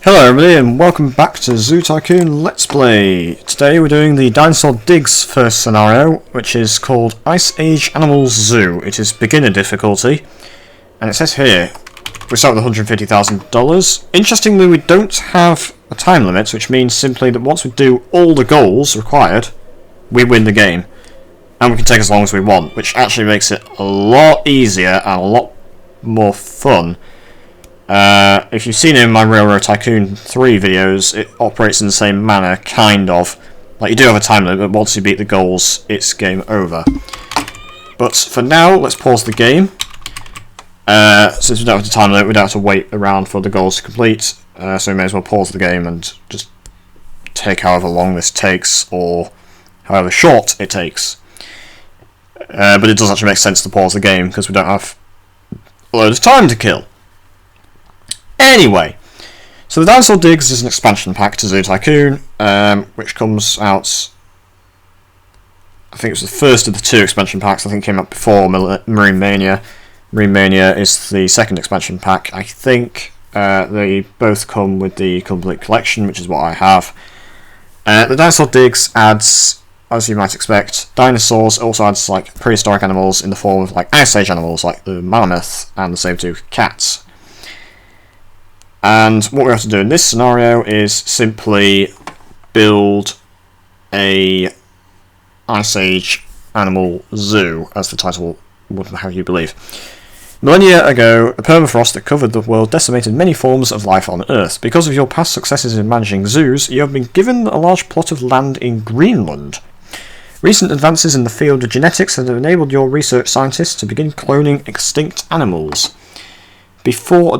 Hello everybody and welcome back to Zoo Tycoon Let's Play. Today we're doing the Dinosaur Digs first scenario, which is called Ice Age Animals Zoo. It is beginner difficulty, and it says here, we start with $150,000. Interestingly, we don't have a time limit, which means simply that once we do all the goals required, we win the game. And we can take as long as we want, which actually makes it a lot easier and a lot more fun. If you've seen it in my Railroad Tycoon 3 videos, it operates in the same manner, kind of. Like, you do have a time limit, but once you beat the goals, it's game over. But for now, let's pause the game. Since we don't have the time limit, we don't have to wait around for the goals to complete, so we may as well pause the game and just take however long this takes, or however short it takes. But it does actually make sense to pause the game, because we don't have a load of time to kill. Anyway, so the Dinosaur Digs is an expansion pack to Zoo Tycoon, which comes out, I think it was the first of the two expansion packs. I think it came out before Marine Mania. Marine Mania is the second expansion pack. I think they both come with the complete collection, which is what I have. The Dinosaur Digs adds, as you might expect, dinosaurs. It also adds like prehistoric animals in the form of like Ice Age animals, like the Mammoth and the Saber-Toothed Cat. And what we have to do in this scenario is simply build a Ice Age animal zoo, as the title would have you believe. Millennia ago, the permafrost that covered the world decimated many forms of life on Earth. Because of your past successes in managing zoos, you have been given a large plot of land in Greenland. Recent advances in the field of genetics have enabled your research scientists to begin cloning extinct animals. Before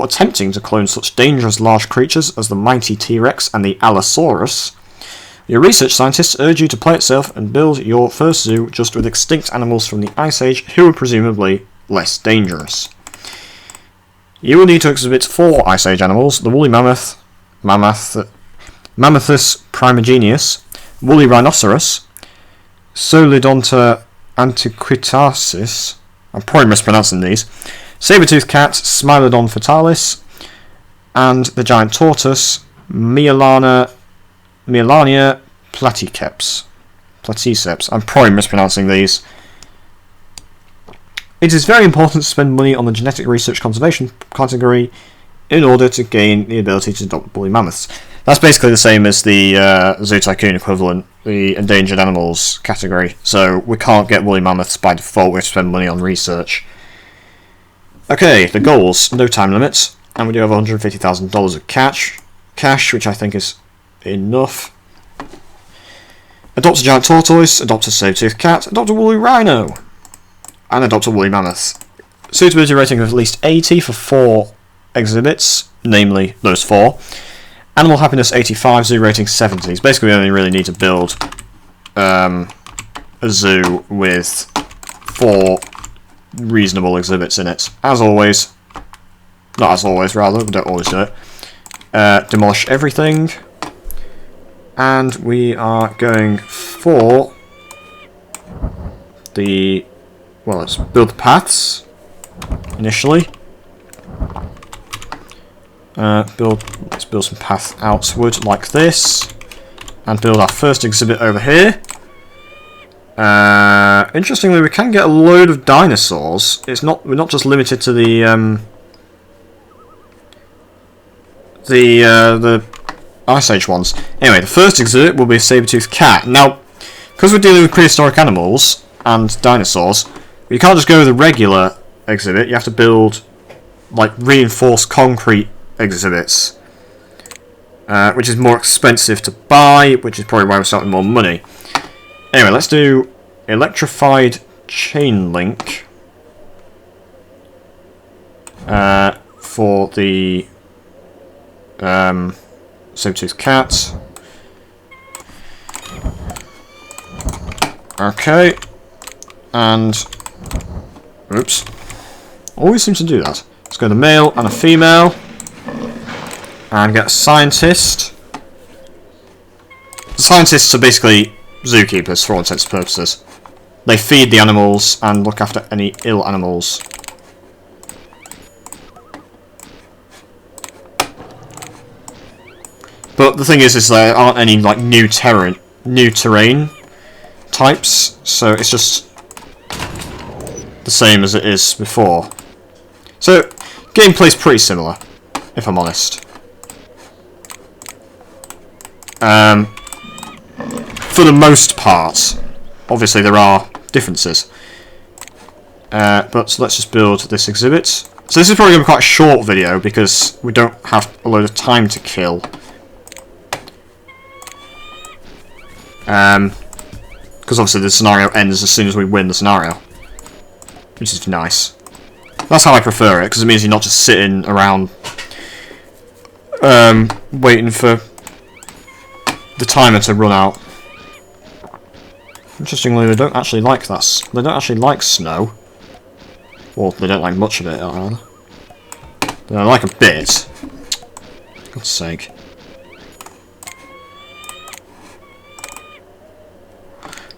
attempting to clone such dangerous large creatures as the mighty T-Rex and the Allosaurus, your research scientists urge you to play it safe and build your first zoo just with extinct animals from the Ice Age who are presumably less dangerous. You will need to exhibit 4 Ice Age animals: the woolly mammoth, Mammothus primigenius, woolly rhinoceros, Solidonta antiquitatis, I'm probably mispronouncing these, Saber-Toothed Cat, Smilodon fatalis, and the giant tortoise, Melania platyceps. I'm probably mispronouncing these. It is very important to spend money on the genetic research conservation category in order to gain the ability to adopt woolly mammoths. That's basically the same as the Zoo Tycoon equivalent, the endangered animals category. So we can't get woolly mammoths by default, we have to spend money on research. Okay, the goals, no time limits, and we do have $150,000 of cash, which I think is enough. Adopt a giant tortoise, adopt a saber-toothed cat, adopt a woolly rhino, and adopt a woolly mammoth. Suitability rating of at least 80 for 4 exhibits, namely those 4. Animal happiness 85, zoo rating 70s. Basically, we only really need to build a zoo with 4 reasonable exhibits in it. As always, not as always, rather, we don't always do it. Demolish everything, and we are going for the, well, let's build the paths initially. Let's build some paths outward like this, and build our first exhibit over here. Interestingly, we can get a load of dinosaurs. We're not just limited to the Ice Age ones. Anyway, the first exhibit will be a saber-toothed cat. Now, because we're dealing with prehistoric animals and dinosaurs, you can't just go with a regular exhibit. You have to build like reinforced concrete exhibits, which is more expensive to buy, which is probably why we're starting more money. Anyway, let's do electrified chain link for the saber-toothed cat. Okay, and oops, always seems to do that. Let's go to male and a female, and get a scientist. The scientists are basically zookeepers for all intents and purposes. They feed the animals and look after any ill animals. But the thing is there aren't any like new terrain types, so it's just the same as it is before. So gameplay's pretty similar, if I'm honest. For the most part. Obviously there are differences. But let's just build this exhibit. So this is probably going to be quite a short video because we don't have a load of time to kill. Because obviously the scenario ends as soon as we win the scenario. Which is nice. That's how I prefer it, because it means you're not just sitting around waiting for the timer to run out. Interestingly, they don't actually like that. They don't actually like snow. Well, they don't like much of it, rather. They don't like a bit. For God's sake.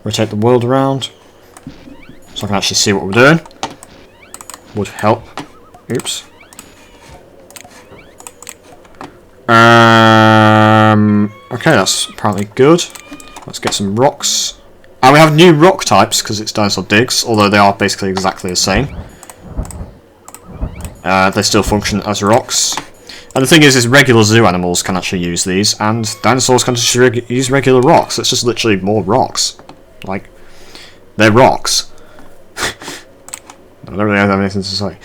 Rotate the world around, so I can actually see what we're doing. Would help. Oops. Okay, that's apparently good. Let's get some rocks. And we have new rock types because it's Dinosaur Digs, although they are basically exactly the same. They still function as rocks. And the thing is regular zoo animals can actually use these, and dinosaurs can just use regular rocks. It's just literally more rocks. Like, they're rocks. I don't really have anything to say.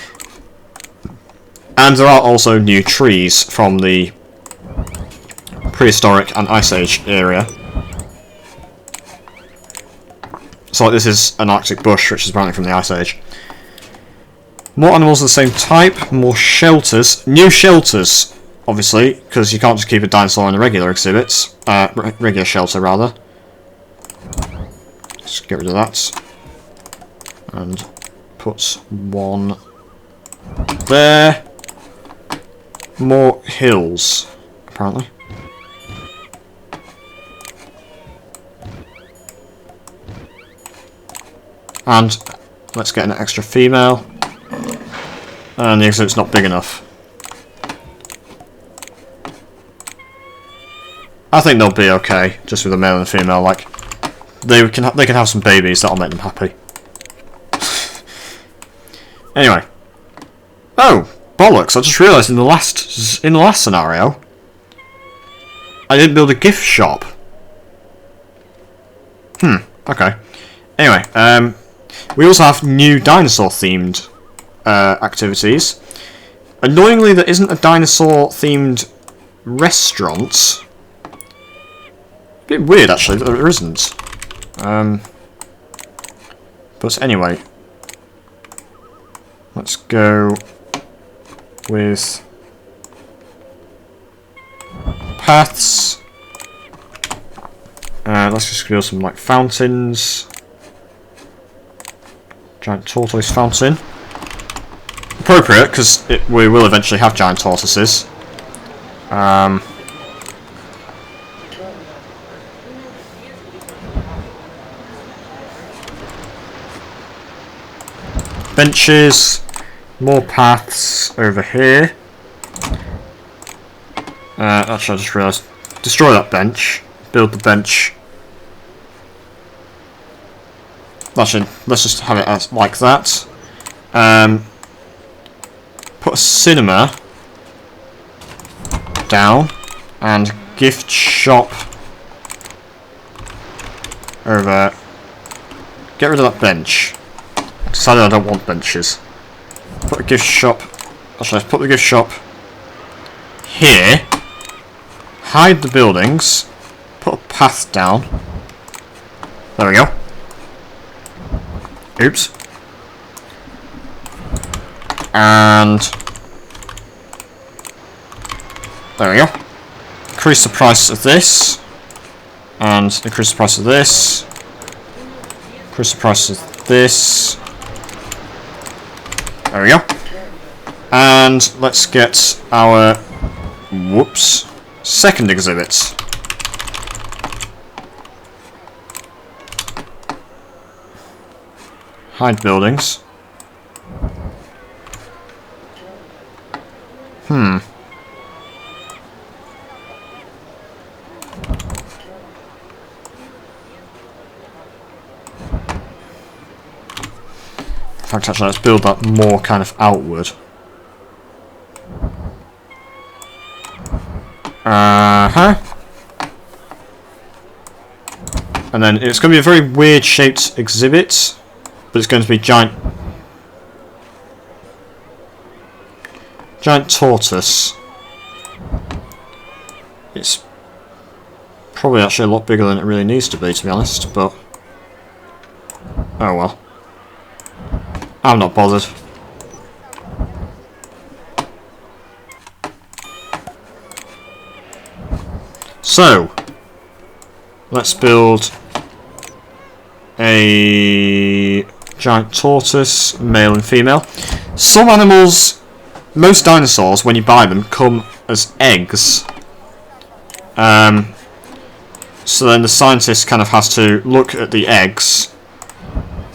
And there are also new trees from the prehistoric and Ice Age area. So like, this is an Arctic bush, which is apparently from the Ice Age. More animals of the same type, more shelters. New shelters, obviously, because you can't just keep a dinosaur in a regular exhibit. Regular shelter, rather. Let's get rid of that. And put one there. More hills, apparently. And let's get an extra female. And the exhibit's not big enough. I think they'll be okay, just with a male and a female. Like, they can have some babies. That'll make them happy. Anyway. Oh, bollocks! I just realised in the last scenario, I didn't build a gift shop. Okay. Anyway, we also have new dinosaur-themed activities. Annoyingly, there isn't a dinosaur-themed restaurant. A bit weird, actually, that there isn't. But anyway, let's go with paths. Let's just build some like fountains. Giant tortoise fountain. Appropriate, because we will eventually have giant tortoises. Benches, more paths over here. Actually, I just realised. Destroy that bench. Build the bench. Actually, let's just have it as like that. Put a cinema down and gift shop over there. Get rid of that bench. I decided I don't want benches. Put a gift shop. Actually, let's put the gift shop here. Hide the buildings. Put a path down. There we go. Oops. And there we go. Increase the price of this. And increase the price of this. Increase the price of this. There we go. And let's get our second exhibit. Hide buildings. fact, actually, let's build that more kind of outward. And then it's going to be a very weird shaped exhibit, but it's going to be giant tortoise. It's probably actually a lot bigger than it really needs to be honest, but oh well. I'm not bothered. So, let's build a giant tortoise, male and female. Some animals, most dinosaurs, when you buy them, come as eggs. So then the scientist kind of has to look at the eggs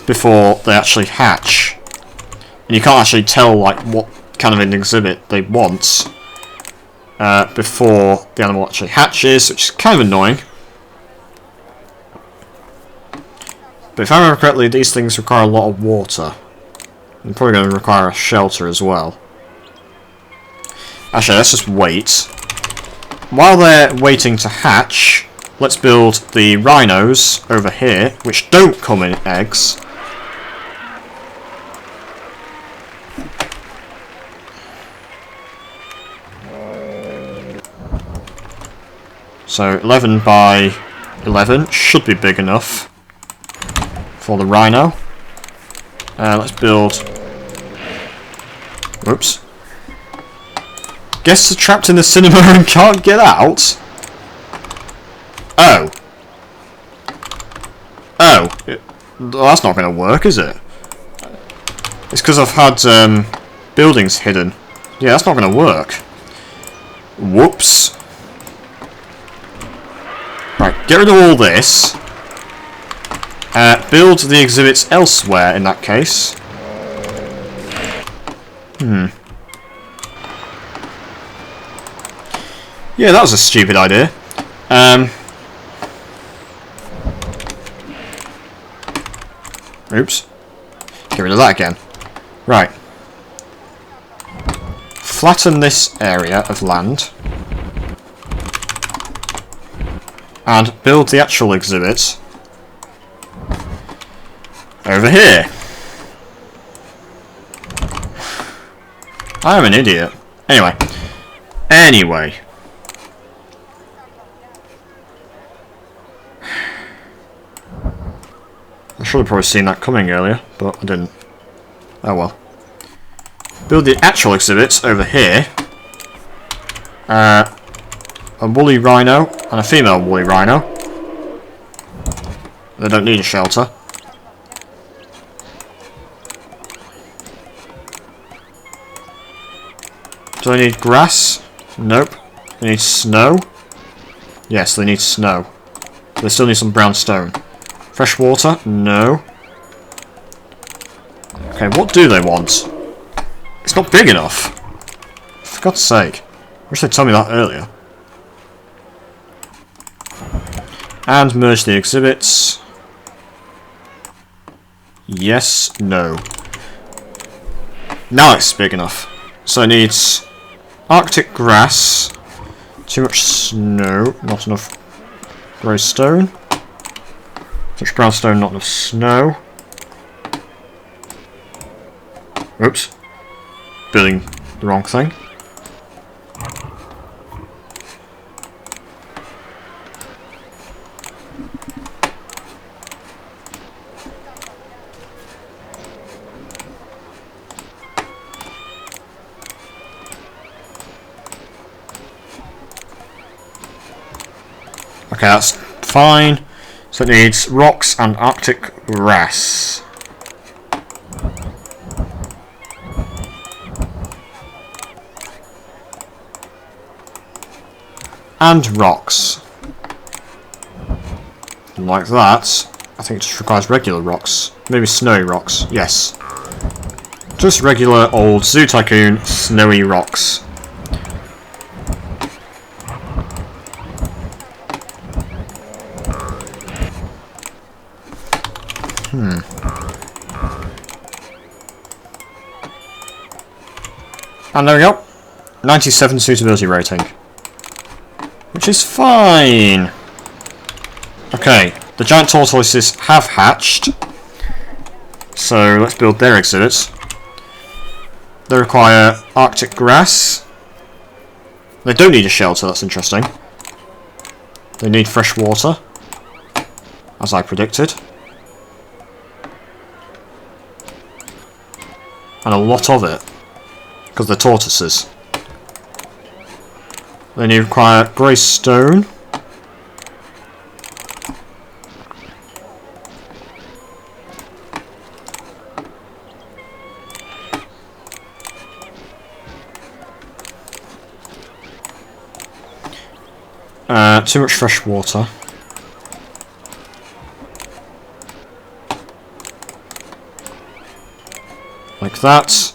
before they actually hatch. And you can't actually tell like what kind of an exhibit they want before the animal actually hatches, which is kind of annoying. But if I remember correctly, these things require a lot of water. And probably going to require a shelter as well. Actually, let's just wait. While they're waiting to hatch, let's build the rhinos over here, which don't come in eggs. So 11 by 11 should be big enough for the rhino. Let's build... Whoops. Guests are trapped in the cinema and can't get out? Oh. Oh. Well, that's not going to work, is it? It's because I've had buildings hidden. Yeah, that's not going to work. Whoops. Right, get rid of all this. Build the exhibits elsewhere in that case. Yeah, that was a stupid idea. Oops. Get rid of that again. Right. Flatten this area of land. And build the actual exhibit over here. I am an idiot. Anyway. I should have probably seen that coming earlier, but I didn't. Oh well. Build the actual exhibits over here. A woolly rhino and a female woolly rhino. They don't need a shelter. Do they need grass? Nope. They need snow? Yes, they need snow. They still need some brown stone. Fresh water? No. Okay, what do they want? It's not big enough. For God's sake. I wish they'd told me that earlier. And merge the exhibits. Yes, no. Now it's big enough. So it needs Arctic grass, too much snow, not enough grey stone, too much brown stone, not enough snow. Oops, building the wrong thing. Okay, that's fine. So it needs rocks and Arctic grass. And rocks. Like that. I think it just requires regular rocks. Maybe snowy rocks. Yes. Just regular old Zoo Tycoon snowy rocks. And there we go. 97 suitability rating. Which is fine. Okay, the giant tortoises have hatched. So let's build their exhibits. They require Arctic grass. They don't need a shelter, that's interesting. They need fresh water, as I predicted. And a lot of it, because they're tortoises. They require grey stone. Too much fresh water. Like that.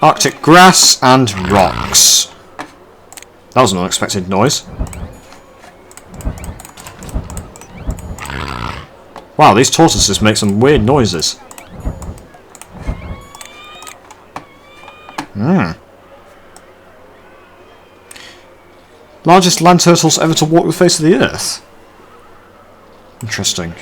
Arctic grass and rocks. That was an unexpected noise. Wow, these tortoises make some weird noises. Largest land turtles ever to walk the face of the earth. Interesting.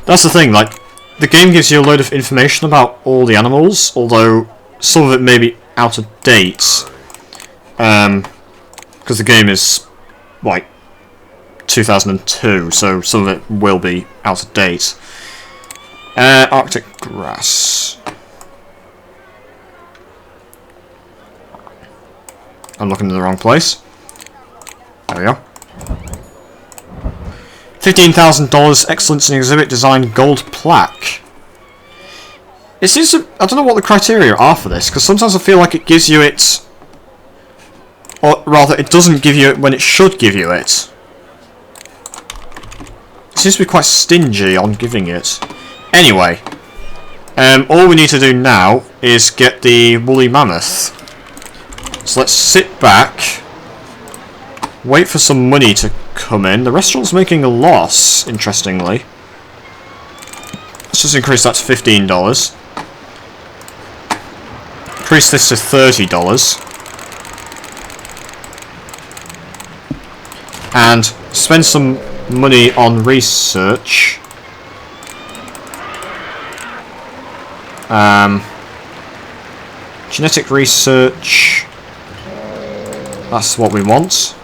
That's the thing, like, the game gives you a load of information about all the animals, although some of it may be out of date. Because the game is, like, 2002, so some of it will be out of date. Arctic grass. I'm looking in the wrong place. There we go. $15,000 excellence in exhibit design gold plaque. It seems to, I don't know what the criteria are for this, because sometimes I feel like it gives you it, or rather it doesn't give you it when it should give you it. It seems to be quite stingy on giving it. Anyway, all we need to do now is get the woolly mammoth. So let's sit back, wait for some money to come in. The restaurant's making a loss, interestingly. Let's just increase that to $15. Increase this to $30. And spend some money on research. Genetic research. That's what we want.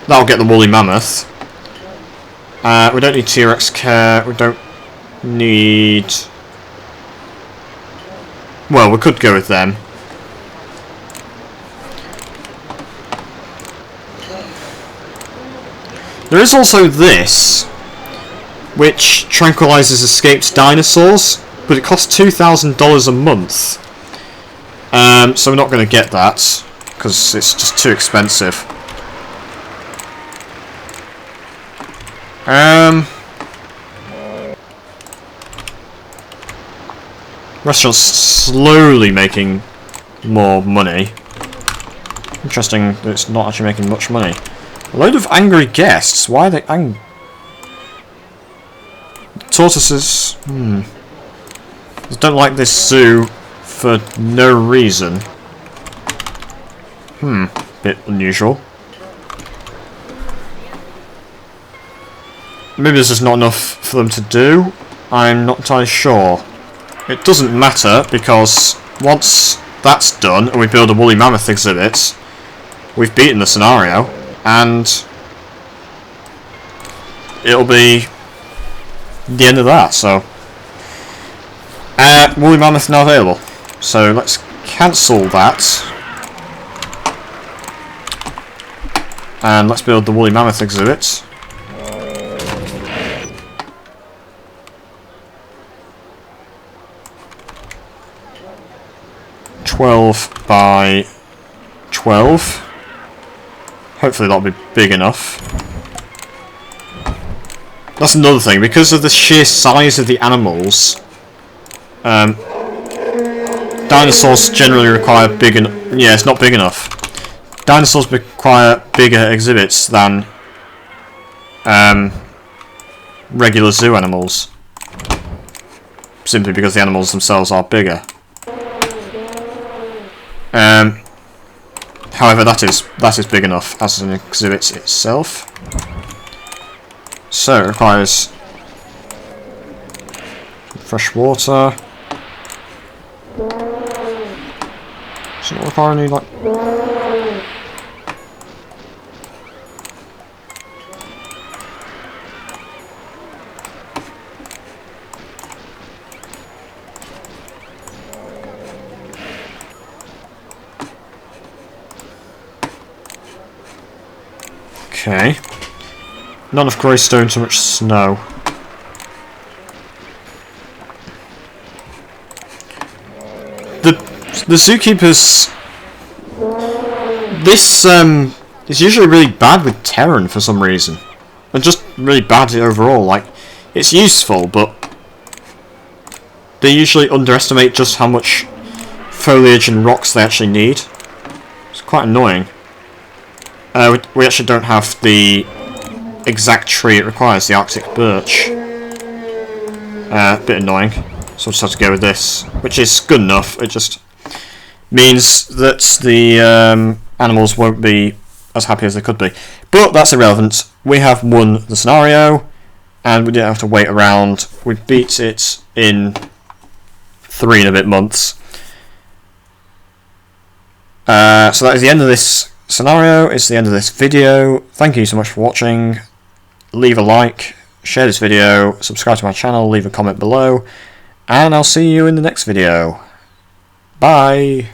That'll get the woolly mammoth. We don't need T-Rex care. We don't need... Well, we could go with them. There is also this, which tranquilizes escaped dinosaurs, but it costs $2,000 a month. So we're not going to get that, because it's just too expensive. Restaurant's slowly making more money. Interesting that it's not actually making much money. A load of angry guests. Why are they angry? Tortoises. Don't like this zoo for no reason. Bit unusual. Maybe there's just not enough for them to do. I'm not entirely sure. It doesn't matter, because once that's done and we build a woolly mammoth exhibit, we've beaten the scenario, and it'll be the end of that. So woolly mammoth now available, so let's cancel that and let's build the woolly mammoth exhibit. $12 by 12. Hopefully that'll be big enough. That's another thing, because of the sheer size of the animals, dinosaurs generally require bigger... Yeah, it's not big enough. Dinosaurs require bigger exhibits than regular zoo animals. simply because the animals themselves are bigger. However, that is big enough as an exhibit itself. So it requires fresh water. Does it require any like? Okay. Not enough grey stone, too much snow. The zookeepers. This is usually really bad with Terran for some reason, and just really bad overall. Like, it's useful, but they usually underestimate just how much foliage and rocks they actually need. It's quite annoying. We actually don't have the exact tree it requires, the Arctic birch. A bit annoying, so I'll just have to go with this, which is good enough. It just means that the animals won't be as happy as they could be. But that's irrelevant. We have won the scenario, and we didn't have to wait around. We beat it in 3 and a bit months. So that is the end of this scenario. It's the end of this video. Thank you so much for watching. Leave a like, share this video, subscribe to my channel, leave a comment below, and I'll see you in the next video. Bye!